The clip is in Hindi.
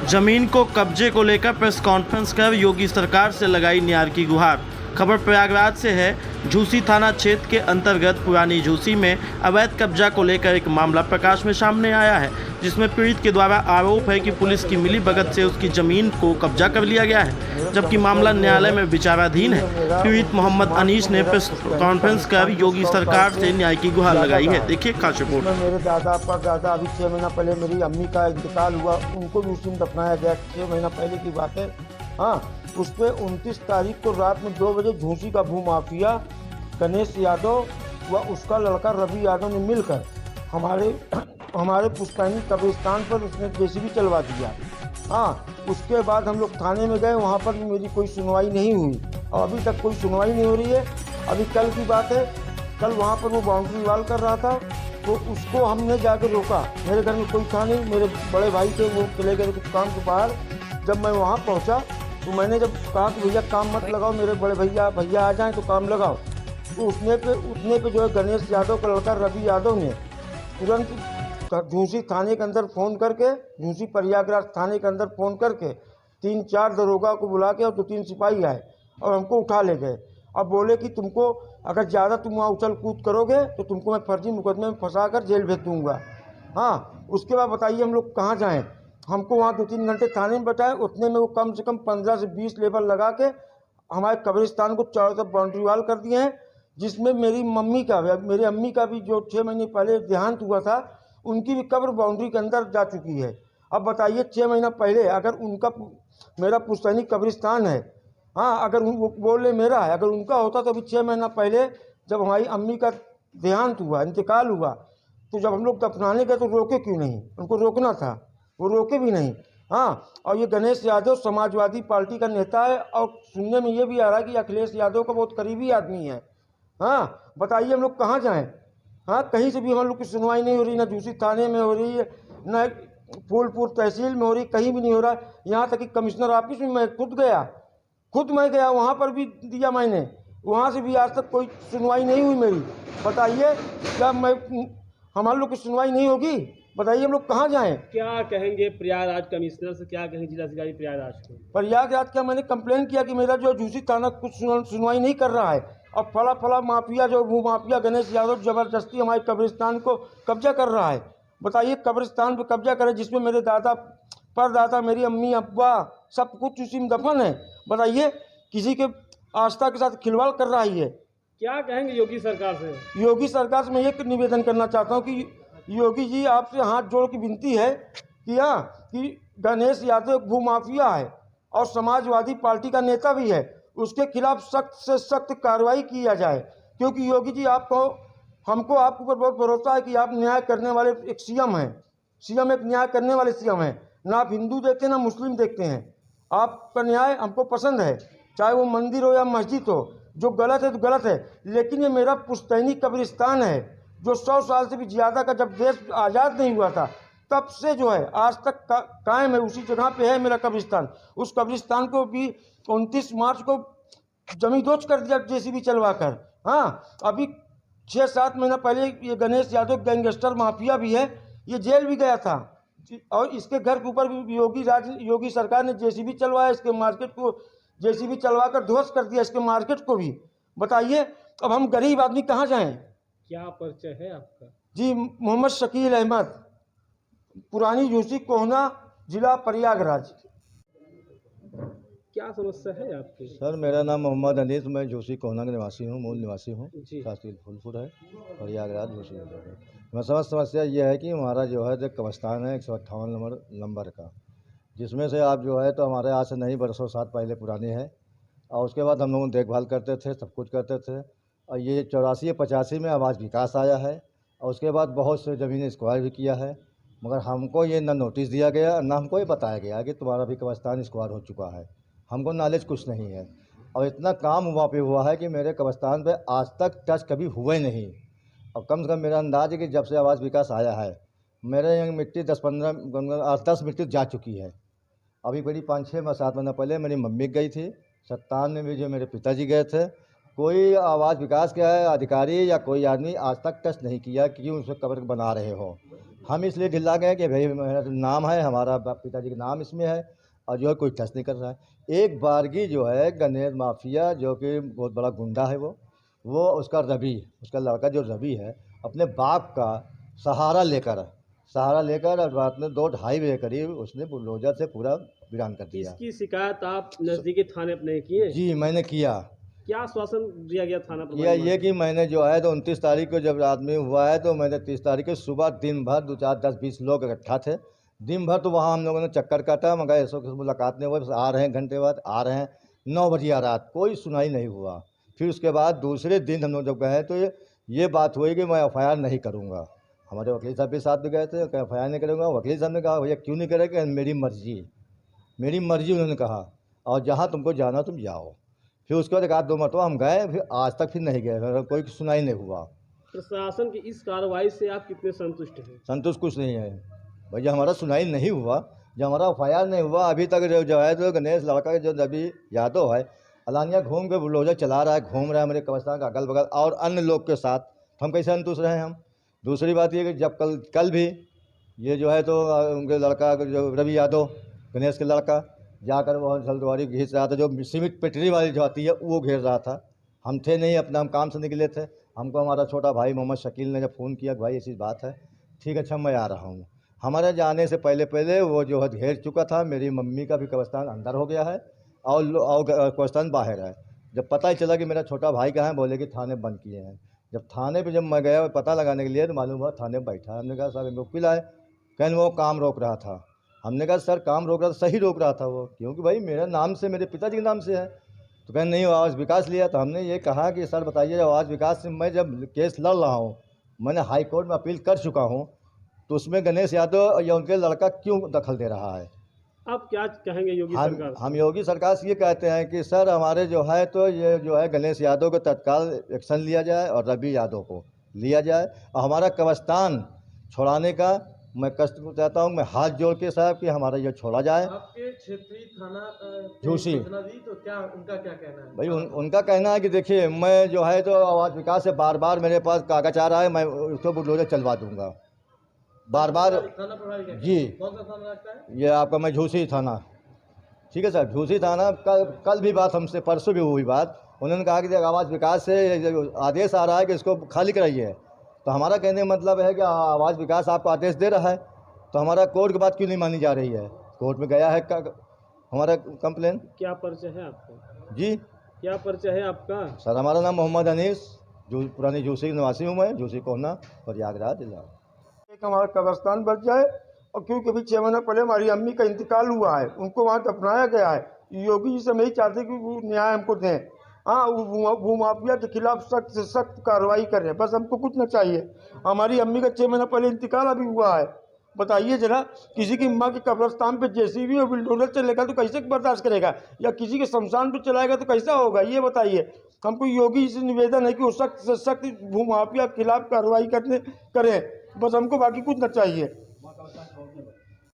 जमीन को कब्जे को लेकर प्रेस कॉन्फ्रेंस कर योगी सरकार से लगाई न्याय की गुहार। खबर प्रयागराज से है। झूसी थाना क्षेत्र के अंतर्गत पुरानी झूसी में अवैध कब्जा को लेकर एक मामला प्रकाश में सामने आया है, जिसमें पीड़ित के द्वारा आरोप है कि पुलिस की मिलीभगत से उसकी जमीन को कब्जा कर लिया गया है, जबकि मामला न्यायालय में विचाराधीन है। पीड़ित मोहम्मद अनीस ने प्रेस कॉन्फ्रेंस कर योगी सरकार से न्याय की गुहार लगाई है। देखिए खास रिपोर्ट। मेरे दादा परदादा अभी 6 महीना पहले मेरी अम्मी का इंतकाल हुआ, उनको भी उसी में दफनाया गया। 6 महीना पहले की बात है। हाँ, उस पर 29 तारीख को रात में 2 बजे झूसी का भूमाफिया गणेश यादव व उसका लड़का रवि यादव ने मिलकर हमारे पुश्तैनी कब्रिस्तान पर उसने जेसीबी चलवा दिया। हाँ, उसके बाद हम लोग थाने में गए, वहाँ पर भी मेरी कोई सुनवाई नहीं हुई और अभी तक कोई सुनवाई नहीं हो रही है। अभी कल की बात है, कल वहाँ पर वो बाउंड्री वाल कर रहा था, तो उसको हमने जाके रोका। मेरे घर में कोई था नहीं, मेरे बड़े भाई थे, वो चले गए कुछ काम के बाहर। जब मैं वहाँ पहुँचा तो मैंने जब कहा कि भैया काम मत लगाओ, मेरे बड़े भैया आ जाएं तो काम लगाओ, तो उठने पे जो है गणेश यादव का लड़का रवि यादव ने तुरंत झूसी थाने के अंदर फ़ोन करके, झूसी प्रयागराज थाने के अंदर फ़ोन करके 3-4 दरोगा को बुला के और 2-3 सिपाही आए और हमको उठा ले गए। अब बोले कि तुमको अगर ज़्यादा तुम वहाँ उछल कूद करोगे तो तुमको मैं फर्जी मुकदमे में फंसा कर जेल भेज दूँगा। हाँ, उसके बाद बताइए हम लोग कहाँ जाएँ। हमको वहाँ 2-3 घंटे थाने में बैठाए, उतने में वो कम से कम 15 से 20 लेबर लगा के हमारे कब्रिस्तान को चारों तरफ बाउंड्री वाल कर दिए हैं, जिसमें मेरी मेरी अम्मी का भी जो 6 महीने पहले देहांत हुआ था, उनकी भी कब्र बाउंड्री के अंदर जा चुकी है। अब बताइए 6 महीना पहले अगर मेरा पुश्तैनी कब्रिस्तान है, हाँ, अगर वो बोल रहे मेरा है, अगर उनका होता तो अभी 6 महीना पहले जब हमारी अम्मी का देहांत हुआ, इंतकाल हुआ, तो जब हम लोग दफनाने गए तो रोके क्यों नहीं? उनको रोकना था, वो रोके भी नहीं। हाँ, और ये गणेश यादव समाजवादी पार्टी का नेता है और सुनने में ये भी आ रहा है कि अखिलेश यादव का बहुत करीबी आदमी है। हाँ, बताइए हम लोग कहाँ जाएं? हाँ, कहीं से भी हम लोग की सुनवाई नहीं हो रही, ना झूसी थाने में हो रही है, ना फूलपुर तहसील में हो रही, कहीं भी नहीं हो रहा। यहाँ तक कि कमिश्नर ऑफिस में मैं खुद मैं गया, वहाँ पर भी दिया मैंने, वहाँ से भी आज तक कोई सुनवाई नहीं हुई मेरी। बताइए क्या हमारे लोग की सुनवाई नहीं होगी? बताइए हम लोग कहाँ जाएं? क्या कहेंगे प्रयागराज कमिश्नर से, क्या कहेंगे जिलाधिकारी प्रयागराज को? प्रयागराज का मैंने कंप्लेन किया कि मेरा जो झूसी थाना कुछ सुनवाई नहीं कर रहा है और फला माफिया जो भूमाफिया गणेश यादव जबरदस्ती हमारे कब्रिस्तान को कब्जा कर रहा है। बताइए कब्रिस्तान पे कब्जा करे जिसमें मेरे दादा परदादा, मेरी अम्मी अब्बा सब कुछ उसी में दफन है। बताइए किसी के आस्था के साथ खिलवाड़ कर रही है। क्या कहेंगे योगी सरकार से? योगी सरकार से मैं ये निवेदन करना चाहता हूँ कि योगी जी आपसे हाथ जोड़ की विनती है कि हाँ, कि गणेश यादव भूमाफिया है और समाजवादी पार्टी का नेता भी है, उसके खिलाफ सख्त से सख्त कार्रवाई किया जाए। क्योंकि योगी जी हमको आपके ऊपर बहुत भरोसा है कि आप न्याय करने वाले एक सीएम हैं। सीएम एक न्याय करने वाले सीएम हैं, ना आप हिंदू देखते हैं ना मुस्लिम देखते हैं। आपका न्याय हमको पसंद है, चाहे वो मंदिर हो या मस्जिद हो। जो गलत है तो गलत है, लेकिन ये मेरा पुश्तैनी कब्रिस्तान है जो 100 साल से भी ज़्यादा का, जब देश आज़ाद नहीं हुआ था तब से जो है आज तक कायम है, उसी जगह पे है मेरा कब्रिस्तान। उस कब्रिस्तान को भी 29 मार्च को जमींदोज कर दिया जेसीबी चलवा कर। हाँ, अभी 6-7 महीना पहले ये गणेश यादव गैंगस्टर माफिया भी है, ये जेल भी गया था और इसके घर के ऊपर भी योगी सरकार ने जेसीबी चलवाया, इसके मार्केट को जेसीबी चलवा कर ध्वस्त कर दिया, इसके मार्केट को भी। बताइए अब हम गरीब आदमी कहाँ जाएं? क्या परिचय है आपका? जी, मोहम्मद शकील अहमद, पुरानी झूसी कोहना, जिला प्रयागराज। क्या समस्या है आपकी? सर मेरा नाम मोहम्मद अनीस, मैं झूसी कोहना का निवासी हूँ, मूल निवासी हूँ। जी। तहसील फूलपुर है, प्रयागराज झूसी। मैं समस्या ये है कि हमारा जो है कब्रिस्तान है 158 नंबर का, जिसमें से आप जो है तो हमारे आज से नहीं बरसों साल पहले पुरानी है और उसके बाद हम लोग देखभाल करते थे, सब कुछ करते थे। और ये 84-85 में आवाज़ विकास आया है और उसके बाद बहुत से ज़मीनें स्क्वायर भी किया है, मगर हमको ये ना नोटिस दिया गया ना हमको ये बताया गया कि तुम्हारा भी कब्रिस्तान स्क्वायर हो चुका है। हमको नॉलेज कुछ नहीं है और इतना काम वहाँ पे हुआ है कि मेरे कब्रिस्तान पे आज तक टच कभी हुए नहीं। और कम से कम मेरा अंदाज है कि जब से आवाज़ विकास आया है मेरे यहाँ मिट्टी 10-15 मिट्टी जा चुकी है। अभी बड़ी 5-6 7 महीना पहले मेरी मम्मी गई थी, 97 में भी जो मेरे पिताजी गए थे कोई आवास विकास का अधिकारी या कोई आदमी आज तक टच नहीं किया कि क्यों उसमें कब्र बना रहे हो। हम इसलिए ढिला गए कि भाई मेरा नाम है, हमारा पिताजी का नाम इसमें है और जो है कोई टच नहीं कर रहा है। एक बारगी जो है गणेश माफिया जो कि बहुत बड़ा गुंडा है, वो उसका लड़का जो रवि है, अपने बाप का सहारा लेकर और रात में 2-2:30 बजे करीब उसने बुलडोजर से पूरा वीरान कर दिया। इसकी शिकायत आप नजदीकी थाने पर नहीं किए? जी मैंने किया। क्या आश्वासन दिया गया थाना किया ये कि मैंने जो है तो 29 तारीख को जब रात में हुआ है तो मैंने 30 तारीख को सुबह दिन भर 2, 4, 10, 20 लोग इकट्ठा थे। दिन भर तो वहाँ हम लोगों ने चक्कर काटा, मगर ऐसा किसी मुलाकात नहीं हुआ। बस आ रहे हैं घंटे बाद, आ रहे हैं 9 बजे आ रात, कोई सुनाई नहीं हुआ। फिर उसके बाद दूसरे दिन हम लोग जब गए तो ये बात हुई कि मैं FIR नहीं करूँगा। हमारे वकील साहब भी साथ में गए थे, FIR नहीं करूँगा। वकील साहब ने कहा भैया क्यों नहीं करेगा? मेरी मर्जी उन्होंने कहा, और जहाँ तुमको जाना तुम जाओ। फिर उसके बाद 1-2 मरतबा हम गए, फिर आज तक फिर नहीं गए, कोई सुनाई नहीं हुआ। प्रशासन की इस कार्रवाई से आप कितने संतुष्ट हैं? संतुष्ट कुछ नहीं है भैया, हमारा सुनाई नहीं हुआ, जब हमारा FIR नहीं हुआ अभी तक जो है तो गणेश लड़का जो रवि यादव है अलानिया घूम के बुलडोजर चला रहा है, घूम रहा है मेरे कब्रिस्तान का अगल बगल और अन्य लोग के साथ। हम कैसे संतुष्ट रहे हम? दूसरी बात ये कि जब कल भी ये जो है तो उनके लड़का जो रवि यादव गणेश के लड़का जाकर वह जल्दवारी घिस रहा था, जो सीमेंट पेटरी वाली जो आती है वो घेर रहा था। हम थे नहीं, अपना हम काम से निकले थे। हमको हमारा छोटा भाई मोहम्मद शकील ने जब फ़ोन किया कि भाई ऐसी बात है, ठीक है अच्छा मैं आ रहा हूँ। हमारे जाने से पहले वो जो है घेर चुका था। मेरी मम्मी का भी कब्रिस्तान अंदर हो गया है और कब्रिस्तान बाहर है। जब पता ही चला कि मेरा छोटा भाई कहाँ है, बोले कि थाने बंद किए हैं। जब थाने पे जब मैं गया पता लगाने के लिए तो मालूम हुआ थाने में बैठा। हमने कहा साहब वकील आए, कहने वो काम रोक रहा था। हमने कहा सर काम रोक रहा था, सही रोक रहा था वो, क्योंकि भाई मेरा नाम से मेरे पिताजी के नाम से है। तो कहने नहीं आवास विकास लिया। तो हमने ये कहा कि सर बताइए आवास विकास से मैं जब केस लड़ रहा हूँ, मैंने हाई कोर्ट में अपील कर चुका हूँ, तो उसमें गणेश यादव या उनके लड़का क्यों दखल दे रहा है? आप क्या कहेंगे योगी सरकार से? हम योगी सरकार से ये कहते हैं कि सर हमारे जो है तो ये जो है गणेश यादव को तत्काल एक्शन लिया जाए और रवि यादव को लिया जाए और हमारा कब्रिस्तान छोड़ाने का मैं कष्ट चाहता हूँ। मैं हाथ जोड़ के साहब कि हमारा ये छोड़ा जाए। आपके क्षेत्रीय थाना झूसी तो क्या उनका क्या कहना है? भाई उनका कहना है कि देखिए मैं जो है तो आवास विकास से बार मेरे पास कागज आ रहा है, मैं उसको बुलडोजर चलवा दूंगा बार थाना प्रभारी जी। कौन सा थाना लगता है? ये आपका मैं झूसी थाना, ठीक है सर, झूसी थाना। कल भी बात हमसे परसों भी हुई बात। उन्होंने कहा कि आवास विकास से आदेश आ रहा है कि इसको खाली कराइए। तो हमारा कहने का मतलब है कि आवास विकास आपको आदेश दे रहा है, तो हमारा कोर्ट की बात क्यों नहीं मानी जा रही है? कोर्ट में गया है हमारा कंप्लेन। क्या परिचय है आपका? जी क्या परिचय है आपका? सर हमारा नाम मोहम्मद अनीस, जो पुरानी झूसी निवासी हूँ मैं, झूसी कोहना प्रयागराज जिला। एक हमारा कब्रिस्तान बच जाए, और क्योंकि अभी 6 महीने पहले हमारी अम्मी का इंतकाल हुआ है, उनको वहाँ दफनाया गया है। योगी जी से मैं ही चाहते कि वो न्याय हमको दें। हाँ, भूमाफिया के खिलाफ सख्त से सख्त कार्रवाई करें, बस हमको कुछ न चाहिए। हमारी अम्मी का 6 महीना पहले इंतकाल अभी हुआ है। बताइए जरा, किसी की माँ के कब्रिस्तान पे JCB और बुलडोजर चलेगा तो कैसे बर्दाश्त करेगा, या किसी के शमशान पे चलाएगा तो कैसा होगा, ये बताइए। हमको योगी जी से निवेदन है कि वो सख्त से सख्त भूमाफिया के खिलाफ कार्रवाई करें, बस हमको बाकी कुछ न चाहिए।